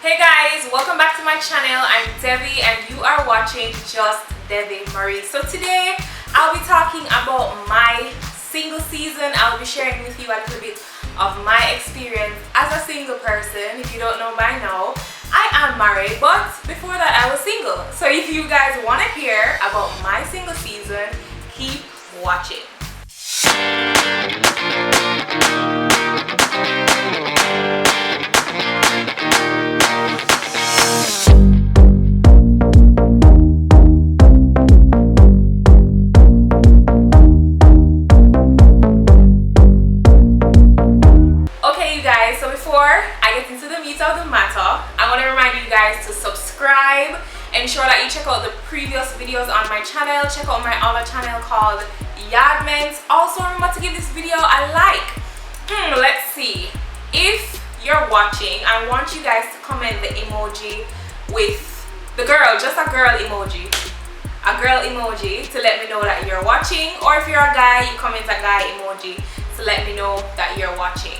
Hey guys, welcome back to my channel. I'm Debbie and you are watching Just Debbie Marie. So today I'll be talking about my single season. I'll be sharing with you a little bit of my experience as a single person. If you don't know by now, I am married, but before that I was single. So if you guys want to hear about my single season, keep watching. So before I get into the meat of the matter, I want to remind you guys to subscribe, ensure that you check out the previous videos on my channel, check out my other channel called Yardments. Also remember to give this video a like. Let's see, if you're watching, I want you guys to comment the emoji with the girl, just a girl emoji, to let me know that you're watching, or if you're a guy, you comment a guy emoji to let me know that you're watching.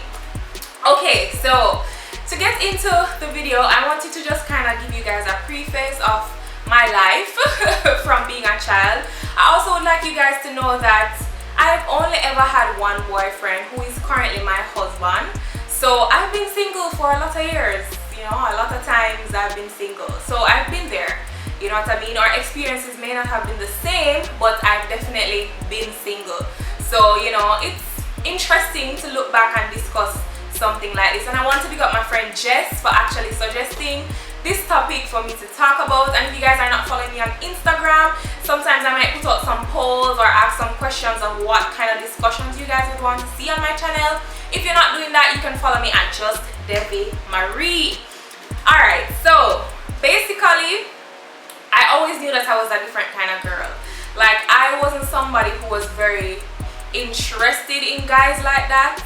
Okay, so to get into the video, I wanted to just kind of give you guys a preface of my life from being a child. I also would like you guys to know that I've only ever had one boyfriend who is currently my husband. So I've been single for a lot of years, you know, a lot of times I've been single. So I've been there, you know what I mean? Our experiences may not have been the same, but I've definitely been single. So, you know, it's interesting to look back and discuss something like this, and I want to pick up my friend Jess for actually suggesting this topic for me to talk about. And if you guys are not following me on Instagram, sometimes I might put out some polls or ask some questions of what kind of discussions you guys would want to see on my channel. If you're not doing that, you can follow me at Just Debbie Marie. Alright, so basically I always knew that I was a different kind of girl. Like, I wasn't somebody who was very interested in guys like that.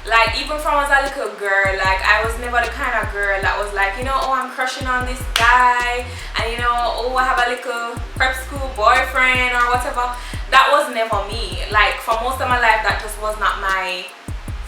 Like, even from as a little girl, like, I was never the kind of girl that was like, you know, oh, I'm crushing on this guy, and you know, oh, I have a little prep school boyfriend or whatever. That was never me. Like, for most of my life, that just was not my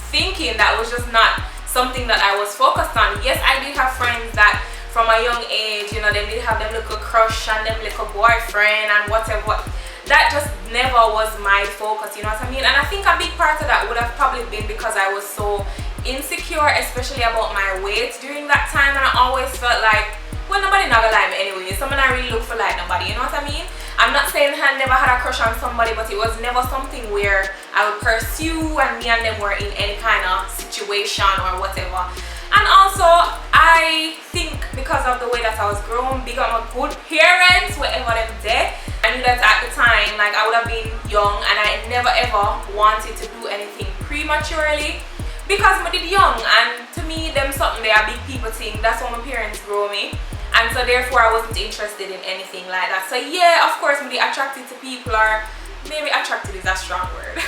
thinking. That was just not something that I was focused on. Yes, I did have friends that from a young age, you know, they did have them little crush and them little boyfriend and whatever. That just never was my focus, you know what I mean? And I think a big part of that would have probably been because I was so insecure, especially about my weight during that time. And I always felt like, well, nobody not gonna like me anyway, so I really look for like nobody, you know what I mean? I'm not saying I never had a crush on somebody, but it was never something where I would pursue and me and them were in any kind of situation or whatever. And also, I think because of the way that I was grown, become a good parent, wherever them there, I knew that at the time, like, I would have been young and I never ever wanted to do anything prematurely because I did young, and to me, them something they are big people thing. That's what my parents grow me, and so therefore I wasn't interested in anything like that. So yeah, of course, me attracted to people, or maybe attracted is a strong word,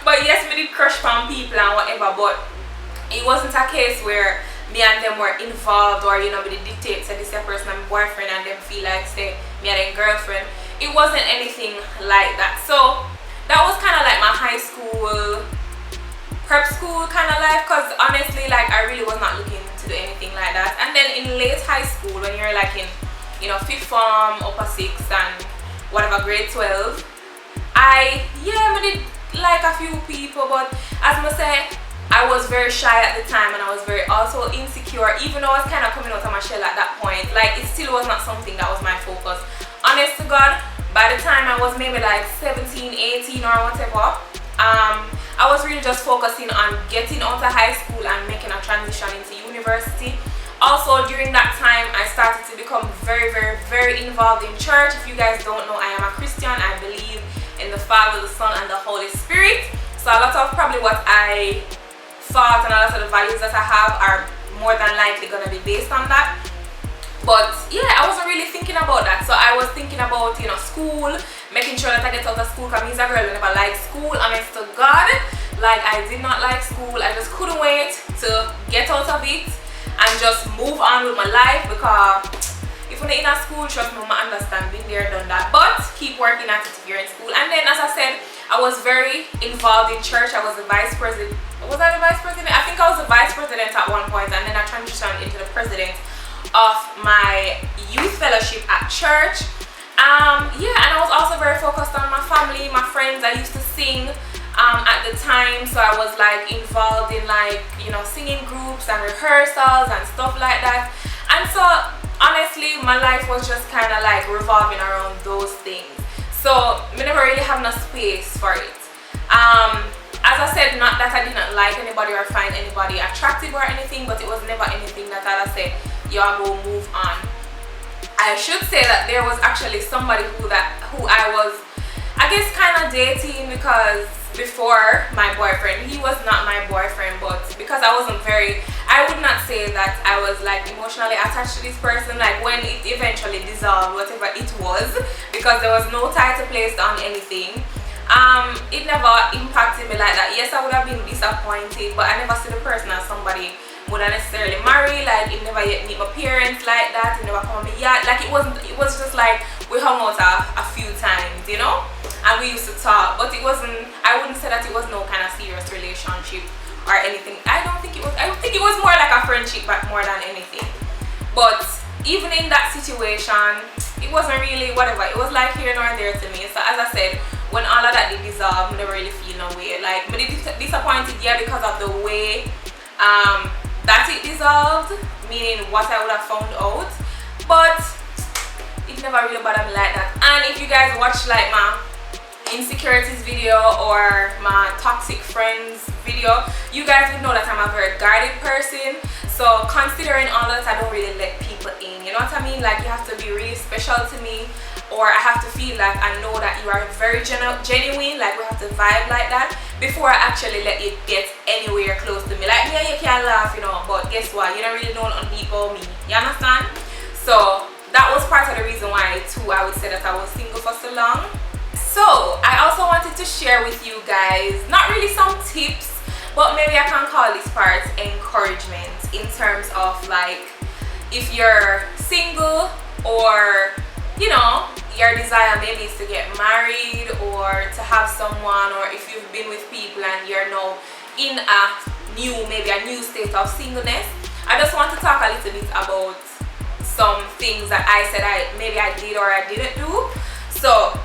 but yes, me did crush on people and whatever, but it wasn't a case where me and them were involved, or you know, me dictate say this person and my boyfriend and them feel like say me and their girlfriend. It wasn't anything like that. So that was kind of like my high school, prep school kind of life, because honestly, like, I really was not looking to do anything like that. And then in late high school, when you're like in, you know, 5th form, upper 6th and whatever, grade 12, I did like a few people, but as I say, I was very shy at the time, and I was very also insecure, even though I was kind of coming out of my shell at that point. Like, it still was not something that was my focus. Honest to God, by the time I was maybe like 17, 18 or whatever, I was really just focusing on getting out of high school and making a transition into university. Also, during that time, I started to become very, very, very involved in church. If you guys don't know, I am a Christian. I believe in the Father, the Son, and the Holy Spirit. So a lot of probably what I thought and a lot of the values that I have are more than likely gonna be based on that. But yeah, I wasn't really thinking about that. So I was thinking about, you know, school, making sure that I get out of school, because I'm a girl who never liked school. Honest to God, like, I did not like school. I just couldn't wait to get out of it and just move on with my life, because if you're in a school, trust me, I understand, been there, done that, but keep working at it if you're in school. And then, as I said, I was very involved in church. I was the vice president. Was I the vice president? I think I was the vice president at one point, and then I transitioned into the president of my youth fellowship at church. Yeah, and I was also very focused on my family, my friends. I used to sing at the time, so I was like involved in like, you know, singing groups and rehearsals and stuff like that. And so honestly, my life was just kind of like revolving around those things. So I never really have no space for it. As I said, not that I didn't like anybody or find anybody attractive or anything, but it was never anything that I said, yo, I go move on. I should say that there was actually somebody who I was, I guess, kind of dating, because before my boyfriend, he was not my boyfriend, but because I wasn't I would not say that I was like emotionally attached to this person, like when it eventually dissolved, whatever it was, because there was no title placed on anything. It never impacted me like that. Yes, I would have been disappointed, but I never see the person as somebody would I necessarily marry. Like, it never yet meet my parents like that. It never come on me yet. Like, it was just like we hung out a few times, you know, and we used to talk, but it wasn't, I wouldn't say that it was no kind of serious relationship or anything. I think it was more like a friendship, but more than anything. But even in that situation, it wasn't really whatever. It was like here nor there to me. So as I said, when all of that did dissolve, I never really feel no way. Like, but it disappointed, yeah, because of the way that it dissolved, meaning what I would have found out. But it never really bothered me like that. And if you guys watch like my insecurities video or my toxic friends video, you guys would know that I'm a very guarded person. So considering all that, I don't really let people in, you know what I mean? Like, you have to be really special to me, or I have to feel like I know that you are very genuine, like we have to vibe like that before I actually let you get anywhere close to me. Like, yeah, you can laugh, you know, but guess what, you don't really know on people me, you understand? So that was part of the reason why too I would say that I was single for so long. So I also wanted to share with you guys, not really some tips, but maybe I can call this part encouragement, in terms of like, if you're single, or you know, your desire maybe is to get married or to have someone, or if you've been with people and you're now in maybe a new state of singleness. I just want to talk a little bit about some things that I said maybe I did or I didn't do. So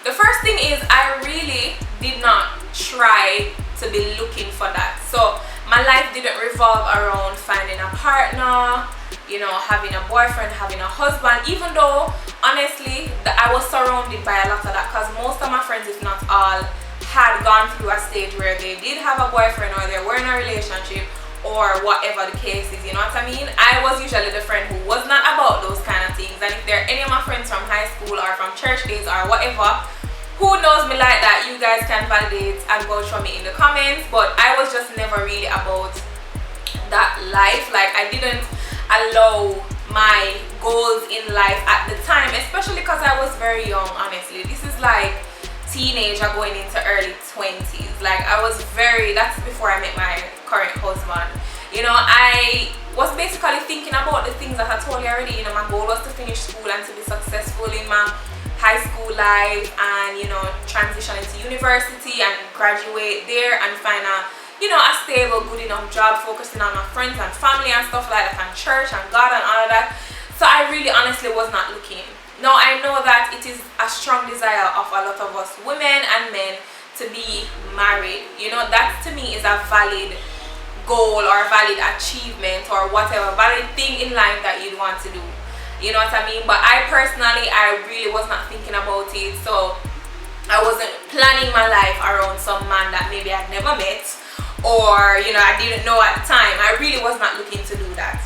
the first thing is, I really did not try to be looking for that. So my life didn't revolve around finding a partner, you know, having a boyfriend, having a husband, even though honestly I was surrounded by a lot of that, because most of my friends, if not all, had gone through a stage where they did have a boyfriend or they were in a relationship or whatever the case is, you know what I mean? I was usually the friend who was not about those kind of things. And if there are any of my friends from high school or from church days or whatever who knows me like that, you guys can validate and vouch for me in the comments. But I was just never really about that life. Like, I didn't allow my goals in life at the time, especially because I was very young. Honestly, this is like teenager going into early 20s. Like, that's before I met my current husband. You know, I was basically thinking about the things that I told you already. You know, my goal was to finish school and to be successful in my high school life, and you know, transition into university and graduate there and find a stable, good enough job, focusing on my friends and family and stuff like that, and church and God and all of that. So I really honestly was not looking. Now I know that it is a strong desire of a lot of us women and men to be married. You know, that to me is a valid goal or a valid achievement or whatever, valid thing in life that you'd want to do. You know what I mean? But I personally, I really was not thinking about it. So I wasn't planning my life around some man that maybe I'd never met, or you know, I didn't know at the time. I really was not looking to do that.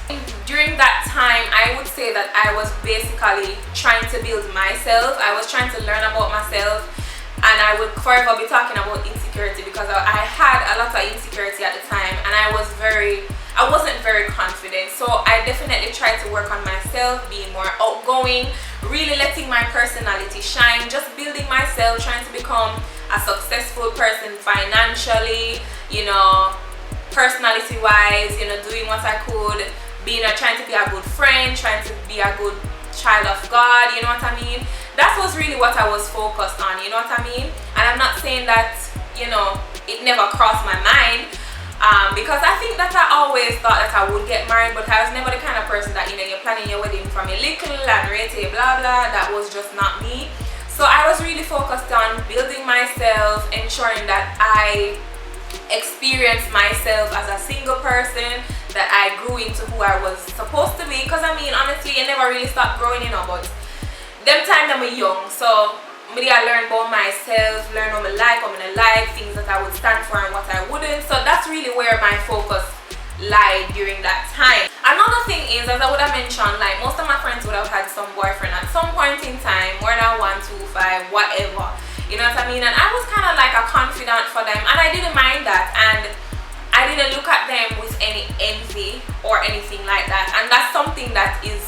During that time, I would say that I was basically trying to build myself. I was trying to learn about myself, and I would forever be talking about insecurity, because I had a lot of insecurity at the time, and I wasn't very confident. So I definitely tried to work on myself, being more outgoing, really letting my personality shine, just building myself, trying to become a successful person financially, you know, personality wise, you know, doing what I could, trying to be a good friend, trying to be a good child of God, you know what I mean? That was really what I was focused on, you know what I mean? And I'm not saying that, you know, it never crossed my mind, because I think that I always thought that I would get married, but I was never the kind of person planning your wedding from a little and rate blah blah. That was just not me. So I was really focused on building myself, ensuring that I experienced myself as a single person, that I grew into who I was supposed to be. Because I mean, honestly, I never really stopped growing, you know, but them time I'm young, so maybe I learned about myself, learn what I like, things that I would stand for and what I wouldn't. So that's really where my focus lied during that time. Another thing is, as I would have mentioned, like most of my friends would have had some boyfriend at some point in time, more than 1, 2, 5, whatever. You know what I mean? And I was kind of like a confidant for them, and I didn't mind that, and I didn't look at them with any envy or anything like that. And that's something that is,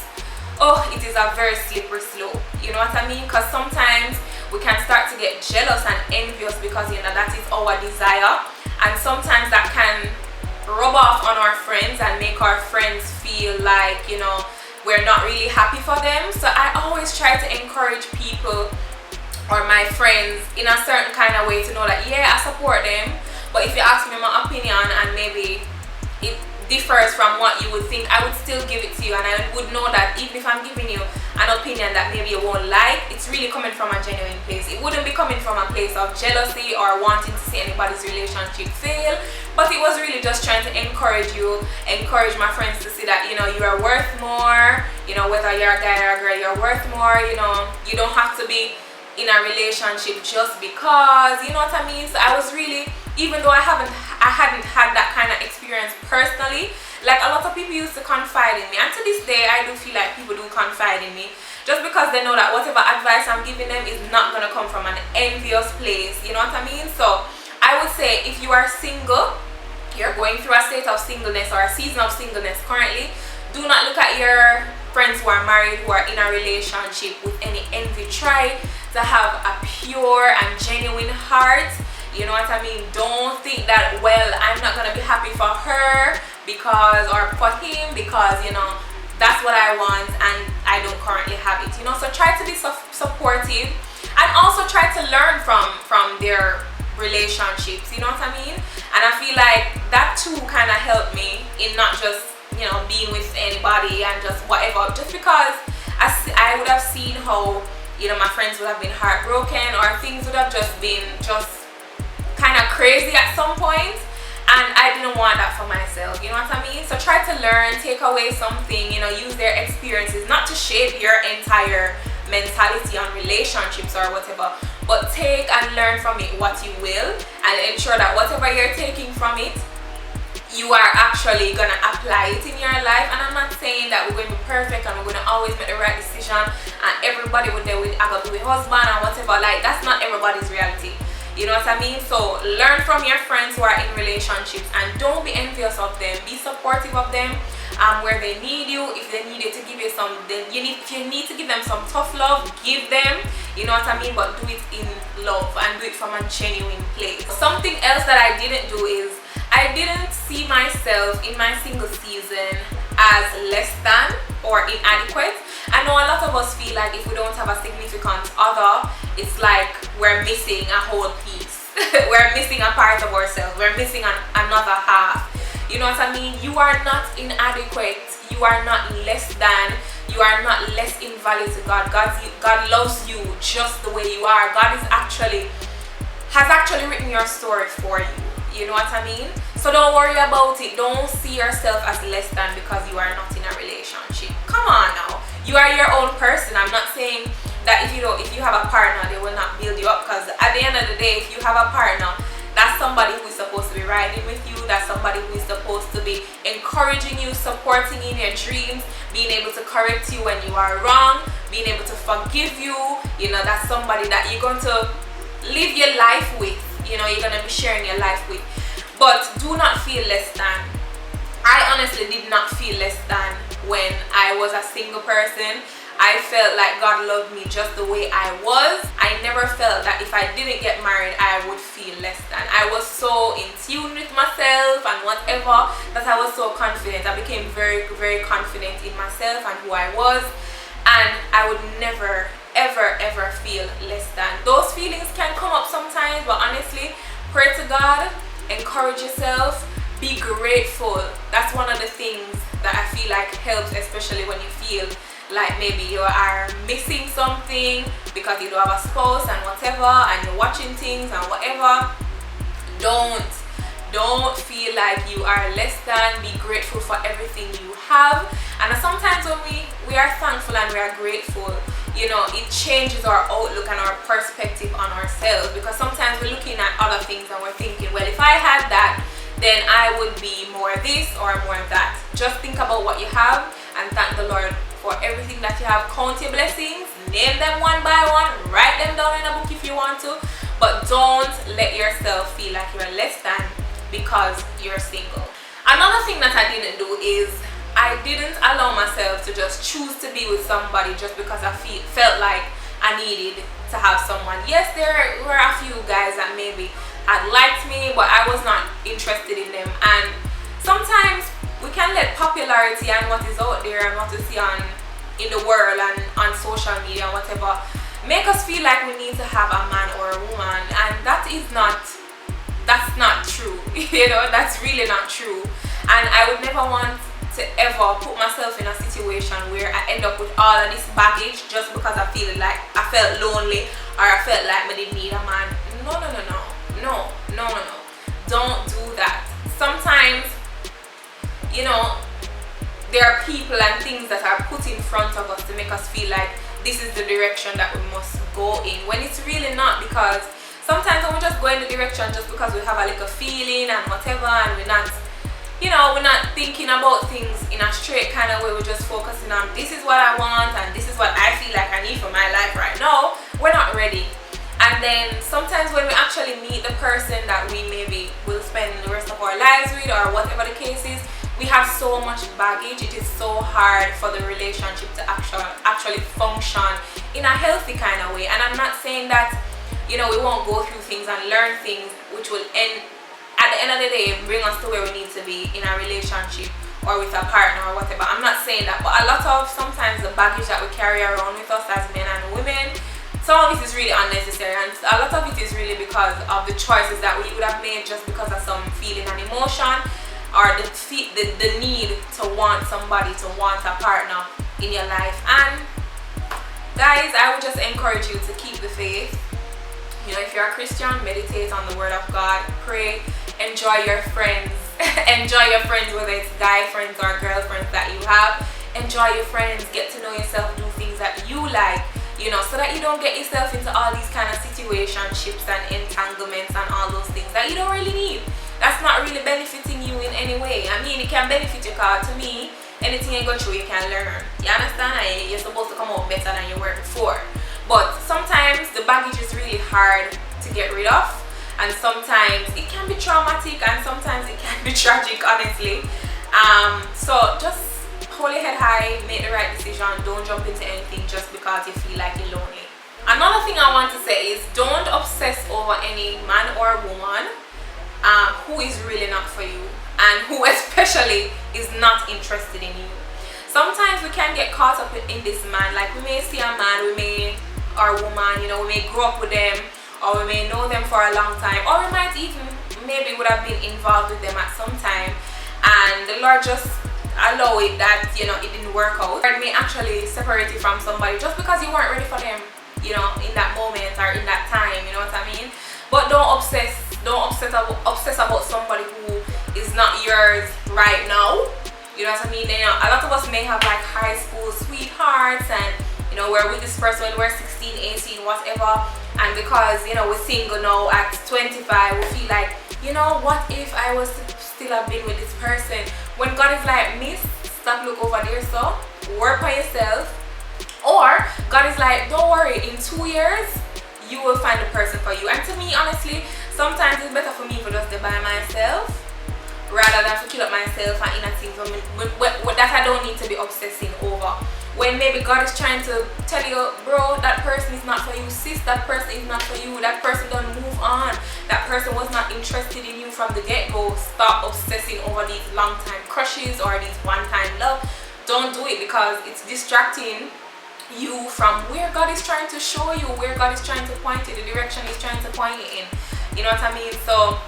it is a very slippery slope. You know what I mean? Because sometimes we can start to get jealous and envious because, you know, that is our desire, and sometimes that can rub off on our friends and make our friends feel like, you know, we're not really happy for them. So I always try to encourage people or my friends in a certain kind of way to know that, yeah, I support them, but if you ask me my opinion and maybe it differs from what you would think, I would still give it to you, and I would know that even if I'm giving you an opinion that maybe you won't like, it's really coming from a genuine place. It wouldn't be coming from a place of jealousy or wanting to see anybody's relationship fail, but it was really just trying to encourage my friends to see that, you know, you are worth more, you know, whether you're a guy or a girl, you're worth more. You know, you don't have to be in a relationship just because, you know what I mean? So I was really, even though I hadn't had that kind of experience personally, like a lot of people used to confide in me, and to this day I do feel like people do confide in me just because they know that whatever advice I'm giving them is not going to come from an envious place. You know what I mean? So I would say, if you are single, you're going through a state of singleness or a season of singleness currently, do not look at your friends who are married, who are in a relationship, with any envy. Try to have a pure and genuine heart. You know what I mean? Don't think that, well, I'm not gonna be happy for her because, or for him because, you know, that's what I want and I don't currently have it. You know, so try to be supportive, and also try to learn from their relationships. You know what I mean? And I feel like that too kind of helped me in not just, you know, being with anybody and just whatever, just because I would have seen how, you know, my friends would have been heartbroken, or things would have just been kind of crazy at some point, and I didn't want that for myself. You know what I mean? So try to learn, take away something, you know, use their experiences, not to shape your entire mentality on relationships or whatever, but take and learn from it what you will, and ensure that whatever you're taking from it, you are actually gonna apply it in your life. And I'm not saying that we're going to be perfect and we're going to always make the right decision and everybody would do with, I got to be husband and whatever. Like, that's not everybody's reality. You know what I mean? So learn from your friends who are in relationships, and don't be envious of them. Be supportive of them where they need you. If they needed to give you some, then if you need to give them some tough love, give them. You know what I mean? But do it in love and do it from a genuine place. Something else that I didn't do is, I didn't see myself in my single season as less than or inadequate. I know a lot of us feel like if we don't have a significant other, it's like we're missing a whole piece. We're missing a part of ourselves. We're missing another half. You know what I mean? You are not inadequate. You are not less than. You are not less in value to God. God loves you just the way you are. God has actually written your story for you. You know what I mean? So don't worry about it. Don't see yourself as less than because you are not in a relationship. Come on now. You are your own person. I'm not saying that if you have a partner, they will not build you up, because at the end of the day, if you have a partner, that's somebody who is supposed to be riding with you. That's somebody who is supposed to be encouraging you, supporting you in your dreams, being able to correct you when you are wrong, being able to forgive you. You know, that's somebody that you're going to live your life with. You know, you're going to be sharing your life with. But do not feel less than. I honestly did not feel less than when I was a single person. I felt like God loved me just the way I was. I never felt that if I didn't get married, I would feel less than. I was so in tune with myself and whatever that I was so confident. I became very, very confident in myself and who I was. And I would never, ever, ever feel less than. Those feelings can come up sometimes, but honestly, pray to God, encourage yourself, Be grateful. That's one of the things that I feel like helps, especially when you feel like maybe you are missing something because you don't have a spouse and whatever, and you're watching things and whatever. Don't feel like you are less than. Be grateful for everything you have. And sometimes when we are thankful and we are grateful, you know, it changes our outlook and our perspective on ourselves, because sometimes we're looking at other things and we're thinking, well, if I had that, then I would be more this or more that. Just think about what you have and thank the Lord for everything that you have. Count your blessings, name them one by one, write them down in a book if you want to, but don't let yourself feel like you're less than because you're single. Another thing that I didn't do is I didn't allow myself to just choose to be with somebody just because I felt like I needed to have someone. Yes, there were a few guys that maybe had liked me, but I was not interested in them. And sometimes we can let popularity and what is out there and what we see in the world and on social media and whatever make us feel like we need to have a man or a woman, and that's not true. You know, that's really not true. And I would never want to ever put myself in a situation where I end up with all of this baggage just because I felt lonely or I felt like I didn't need a man. No. Don't do that. Sometimes, you know, there are people and things that are put in front of us to make us feel like this is the direction that we must go in, when it's really not. Because sometimes when we just go in the direction just because we have a little feeling and whatever, and we're not thinking about things in a straight kind of way, we're just focusing on this is what I want and this is what I feel like I need for my life right now, we're not ready. And then sometimes when we actually meet the person that we maybe will spend the rest of our lives with, or whatever the case is, we have so much baggage. It is so hard for the relationship to actually function in a healthy kind of way. And I'm not saying that, you know, we won't go through things and learn things which will at the end of the day bring us to where we need to be in a relationship or with a partner or whatever. I'm not saying that, but a lot of sometimes the baggage that we carry around with us as men and women, some of it is really unnecessary, and a lot of it is really because of the choices that we would have made just because of some feeling and emotion, or the need to want somebody, to want a partner in your life. And guys, I would just encourage you to keep the faith. You know, if you're a Christian, meditate on the word of God, pray, enjoy your friends. Enjoy your friends, whether it's guy friends or girlfriends that you have. Enjoy your friends, get to know yourself, do things that you like, you know, so that you don't get yourself into all these kind of situationships and entanglements and all those things that you don't really need. That's not really benefiting you in any way. I mean, it can benefit you, because to me, anything you go through, you can learn. You understand? You're supposed to come out better than you were before. But sometimes the baggage is really hard to get rid of, and sometimes it can be traumatic, and sometimes it can be tragic, honestly. So just hold your head high, make the right decision. Don't jump into anything just because you feel like you're lonely. Another thing I want to say is don't obsess over any man or woman who is really not for you, and who especially is not interested in you. Sometimes we can get caught up in this man. Like, we may see a man, or woman, you know, we may grow up with them, or we may know them for a long time, or we might even maybe would have been involved with them at some time, and the Lord just allow it that, you know, it didn't work out. God may actually separate you from somebody just because you weren't ready for them, you know, in that moment or in that time, you know what I mean? But don't obsess about somebody who is not yours right now, you know what I mean? You know, a lot of us may have like high school sweethearts, and you know, we're with this person when we're 16, 18, whatever, and because, you know, we're single now at 25, we feel like, you know, what if I was to still have been with this person? When God is like, miss, stop, look over there, so work on yourself. Or God is like, don't worry, in 2 years you will find a person for you. And to me, honestly, sometimes it's better for me to just by myself rather than to kill up myself and inner things that I don't need to be obsessing over. When maybe God is trying to tell you, bro, that person is not for you, sis, that person is not for you, that person don't move on, that person was not interested in you from the get-go. Stop obsessing over these long-time crushes or these one-time love. Don't do it, because it's distracting you from where God is trying to show you, where God is trying to point you, the direction He's trying to point you in. You know what I mean? So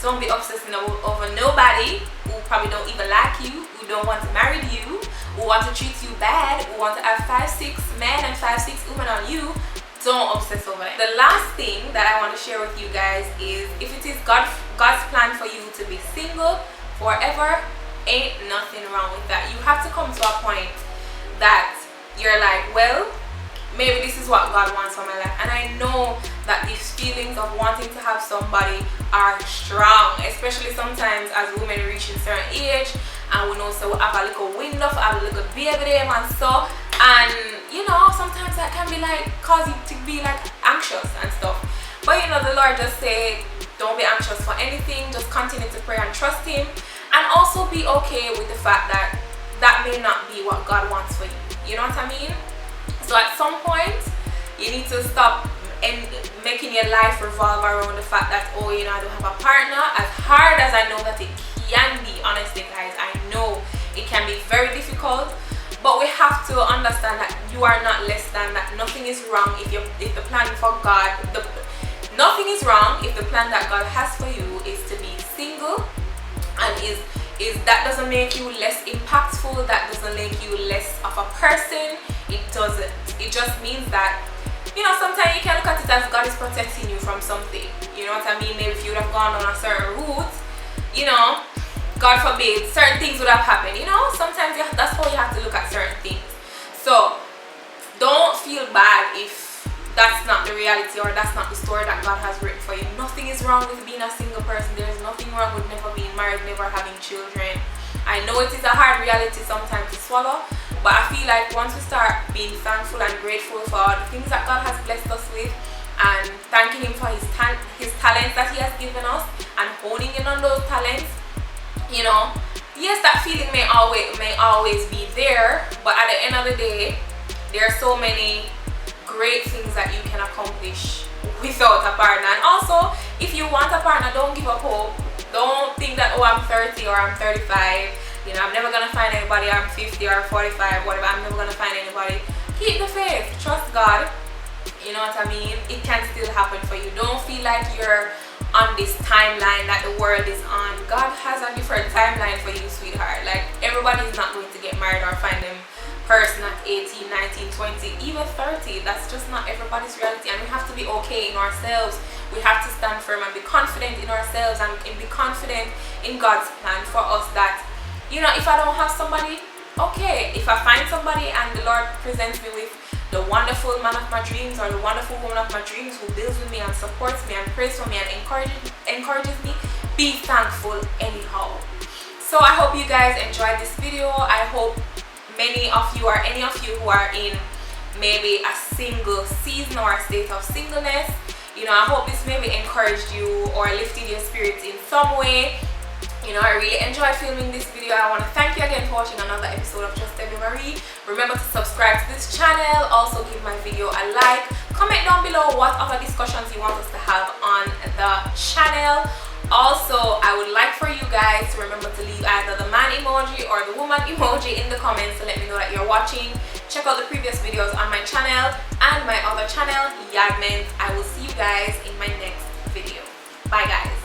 Don't be obsessing over nobody who probably don't even like you, who don't want to marry you, who want to treat you bad, who want to have 5-6 men and 5-6 women on you. Don't obsess over it. The last thing that I want to share with you guys is, if it is God's plan for you to be single forever, ain't nothing wrong with that. You have to come to a point that you're like, well, maybe this is what God wants for my life. And I know that these feelings of wanting to have somebody are strong, especially sometimes as women reaching certain age, and we know, so we have a little window, have a little baby them and so, and you know, sometimes that can be like cause you to be like anxious and stuff. But you know, the Lord just say, don't be anxious for anything, just continue to pray and trust Him, and also be okay with the fact that that may not be what God wants for you. You know what I mean? So at some point, you need to stop and making your life revolve around the fact that, oh, you know, I don't have a partner. As hard as I know that it can be, honestly guys, I know it can be very difficult, but we have to understand that you are not less than, that nothing is wrong if the plan for God, nothing is wrong if the plan that God has for you is to be single, and that doesn't make you less impactful, that doesn't make you less of a person. It doesn't. It just means that, you know, sometimes you can look at it as God is protecting you from something. You know what I mean? Maybe if you would have gone on a certain route, you know, God forbid, certain things would have happened. You know, sometimes that's how you have to look at certain things. So don't feel bad if that's not the reality, or that's not the story that God has written for you. Nothing is wrong with being a single person. There's nothing wrong with never being married, never having children. I know it is a hard reality sometimes to swallow, but I feel like once we start being thankful and grateful for all the things that God has blessed us with, and thanking Him for His talents that He has given us, and honing in on those talents, you know, yes, that feeling may always be there, but at the end of the day, there are so many great things that you can accomplish without a partner. And also, if you want a partner, don't give up hope. Don't think that, oh, I'm 30 or I'm 35, you know, I'm never gonna find anybody, I'm 50 or 45, whatever, I'm never gonna find anybody. Keep the faith, trust God. You know what I mean? It can still happen for you. Don't feel like you're on this timeline that the world is on. God has a different timeline for you, sweetheart. Like, everybody's not going to get married or find them person at 18, 19, 20, even 30. That's just not everybody's reality, and we have to be okay in ourselves. We have to stand firm and be confident in ourselves, and be confident in God's plan for us, that, you know, if I don't have somebody, okay, if I find somebody and the Lord presents me with the wonderful man of my dreams, or the wonderful woman of my dreams, who builds with me and supports me and prays for me and encourages me, be thankful anyhow. So I hope you guys enjoyed this video. I hope many of you, or any of you who are in maybe a single season or a state of singleness, you know, I hope this maybe encouraged you or lifted your spirits in some way. You know, I really enjoyed filming this video. I want to thank you again for watching another episode of Just Debbie Marie. Remember to subscribe to this channel. Also give my video a like. Comment down below what other discussions you want us to have on the channel. Also, I would like for you guys to remember to leave either the man emoji or the woman emoji in the comments to let me know that you're watching. Check out the previous videos on my channel and my other channel, Yagment. I will see you guys in my next video. Bye guys.